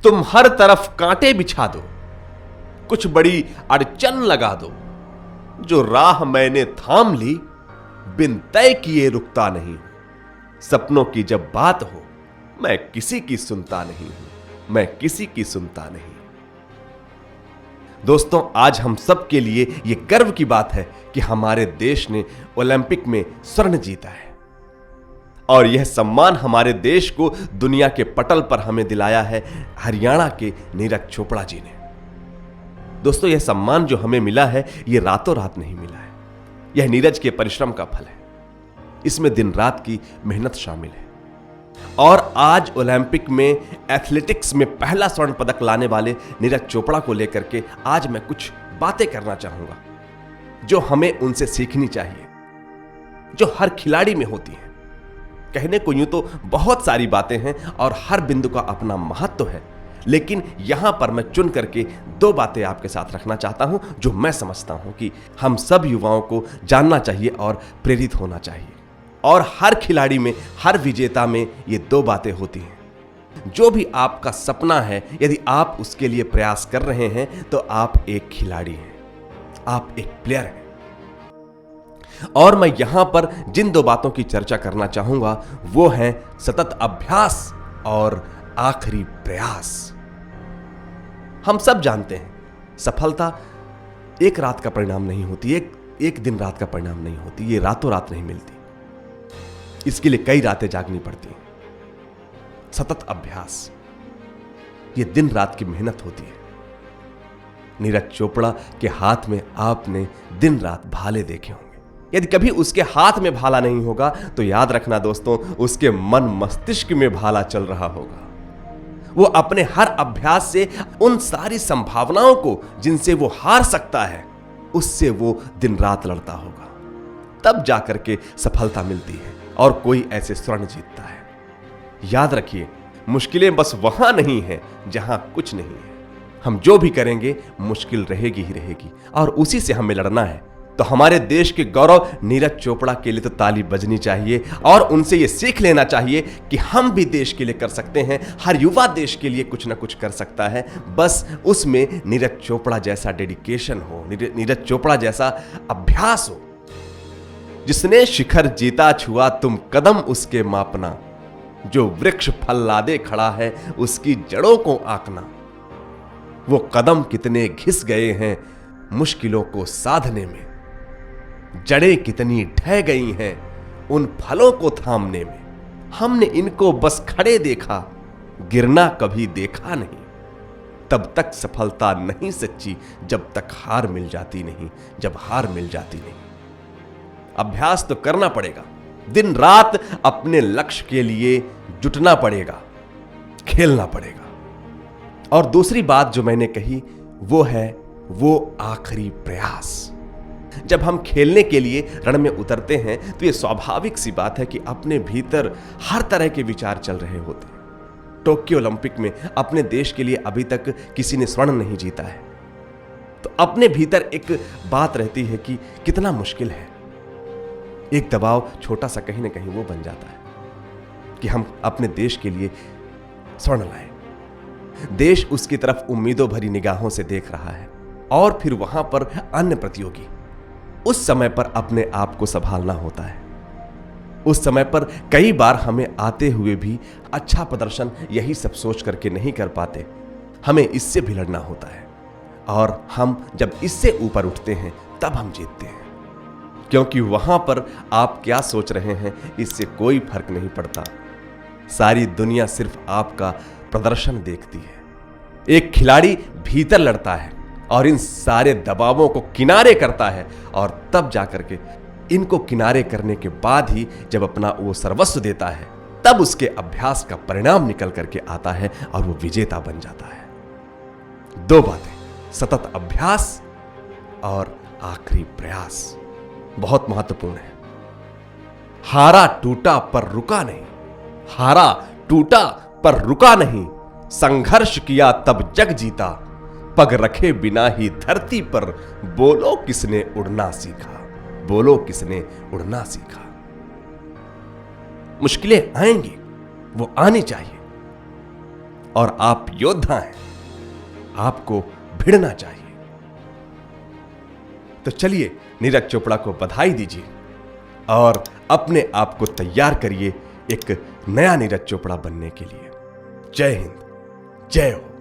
तुम हर तरफ कांटे बिछा दो, कुछ बड़ी अड़चन लगा दो, जो राह मैंने थाम ली, बिन तय किए रुकता नहीं। सपनों की जब बात हो, मैं किसी की सुनता नहीं हूं, मैं किसी की सुनता नहीं। दोस्तों, आज हम सब के लिए यह गर्व की बात है कि हमारे देश ने ओलंपिक में स्वर्ण जीता है, और यह सम्मान हमारे देश को दुनिया के पटल पर हमें दिलाया है हरियाणा के नीरज चोपड़ा जी ने। दोस्तों, यह सम्मान जो हमें मिला है, यह रातों रात नहीं मिला है। यह नीरज के परिश्रम का फल है। इसमें दिन रात की मेहनत शामिल है। और आज ओलंपिक में एथलेटिक्स में पहला स्वर्ण पदक लाने वाले नीरज चोपड़ा को लेकर के आज मैं कुछ बातें करना चाहूंगा जो हमें उनसे सीखनी चाहिए, जो हर खिलाड़ी में होती हैं। कहने को यूं तो बहुत सारी बातें हैं और हर बिंदु का अपना महत्व है, लेकिन यहां पर मैं चुन करके 2 बातें आपके साथ रखना चाहता हूं जो मैं समझता हूं कि हम सब युवाओं को जानना चाहिए और प्रेरित होना चाहिए। और हर खिलाड़ी में, हर विजेता में ये 2 बातें होती हैं। जो भी आपका सपना है, यदि आप उसके लिए प्रयास कर रहे हैं तो आप एक खिलाड़ी हैं, आप एक प्लेयर हैं। और मैं यहां पर जिन 2 बातों की चर्चा करना चाहूंगा वो है सतत अभ्यास और आखिरी प्रयास। हम सब जानते हैं सफलता एक रात का परिणाम नहीं होती, एक दिन रात का परिणाम नहीं होती, ये रातों रात नहीं मिलती। इसके लिए कई रातें जागनी पड़ती हैं। सतत अभ्यास, ये दिन रात की मेहनत होती है। नीरज चोपड़ा के हाथ में आपने दिन रात भाले देखे होंगे। यदि कभी उसके हाथ में भाला नहीं होगा तो याद रखना दोस्तों, उसके मन मस्तिष्क में भाला चल रहा होगा। वो अपने हर अभ्यास से उन सारी संभावनाओं को जिनसे वो हार सकता है, उससे वो दिन रात लड़ता होगा। तब जाकर के सफलता मिलती है और कोई ऐसे स्वर्ण जीतता है। याद रखिए, मुश्किलें बस वहां नहीं है जहां कुछ नहीं है। हम जो भी करेंगे मुश्किल रहेगी ही रहेगी, और उसी से हमें लड़ना है। तो हमारे देश के गौरव नीरज चोपड़ा के लिए तो ताली बजनी चाहिए और उनसे यह सीख लेना चाहिए कि हम भी देश के लिए कर सकते हैं। हर युवा देश के लिए कुछ ना कुछ कर सकता है, बस उसमें नीरज चोपड़ा जैसा डेडिकेशन हो, नीरज चोपड़ा जैसा अभ्यास हो। जिसने शिखर जीता छुआ तुम कदम उसके मापना, जो वृक्ष फल लादे खड़ा है उसकी जड़ों को आंकना। वो कदम कितने घिस गए हैं मुश्किलों को साधने में, जड़ें कितनी ढह गई हैं उन फलों को थामने में। हमने इनको बस खड़े देखा, गिरना कभी देखा नहीं। तब तक सफलता नहीं सच्ची जब तक हार मिल जाती नहीं, जब हार मिल जाती नहीं। अभ्यास तो करना पड़ेगा, दिन रात अपने लक्ष्य के लिए जुटना पड़ेगा, खेलना पड़ेगा। और दूसरी बात जो मैंने कही वो है वो आखिरी प्रयास। जब हम खेलने के लिए रण में उतरते हैं तो यह स्वाभाविक सी बात है कि अपने भीतर हर तरह के विचार चल रहे होते हैं। टोक्यो ओलंपिक में अपने देश के लिए अभी तक किसी ने स्वर्ण नहीं जीता है, तो अपने भीतर एक बात रहती है कि कितना मुश्किल है। एक दबाव छोटा सा कहीं ना कहीं वो बन जाता है कि हम अपने देश के लिए स्वर्ण लाएं। देश उसकी तरफ उम्मीदों भरी निगाहों से देख रहा है, और फिर वहां पर अन्य प्रतियोगी। उस समय पर अपने आप को संभालना होता है। उस समय पर कई बार हमें आते हुए भी अच्छा प्रदर्शन यही सब सोच करके नहीं कर पाते, हमें इससे भी लड़ना होता है। और हम जब इससे ऊपर उठते हैं तब हम जीतते हैं, क्योंकि वहां पर आप क्या सोच रहे हैं इससे कोई फर्क नहीं पड़ता। सारी दुनिया सिर्फ आपका प्रदर्शन देखती है। एक खिलाड़ी भीतर लड़ता है और इन सारे दबावों को किनारे करता है, और तब जाकर के इनको किनारे करने के बाद ही जब अपना वो सर्वस्व देता है, तब उसके अभ्यास का परिणाम निकल करके आता है और वो विजेता बन जाता है। 2 बातें, सतत अभ्यास और आखिरी प्रयास, बहुत महत्वपूर्ण है। हारा टूटा पर रुका नहीं, हारा टूटा पर रुका नहीं, संघर्ष किया तब जग जीता, पग रखे बिना ही धरती पर बोलो किसने उड़ना सीखा, बोलो किसने उड़ना सीखा। मुश्किलें आएंगी, वो आनी चाहिए, और आप योद्धा हैं, आपको भिड़ना चाहिए। तो चलिए नीरज चोपड़ा को बधाई दीजिए और अपने आप को तैयार करिए एक नया नीरज चोपड़ा बनने के लिए। जय हिंद, जय हो।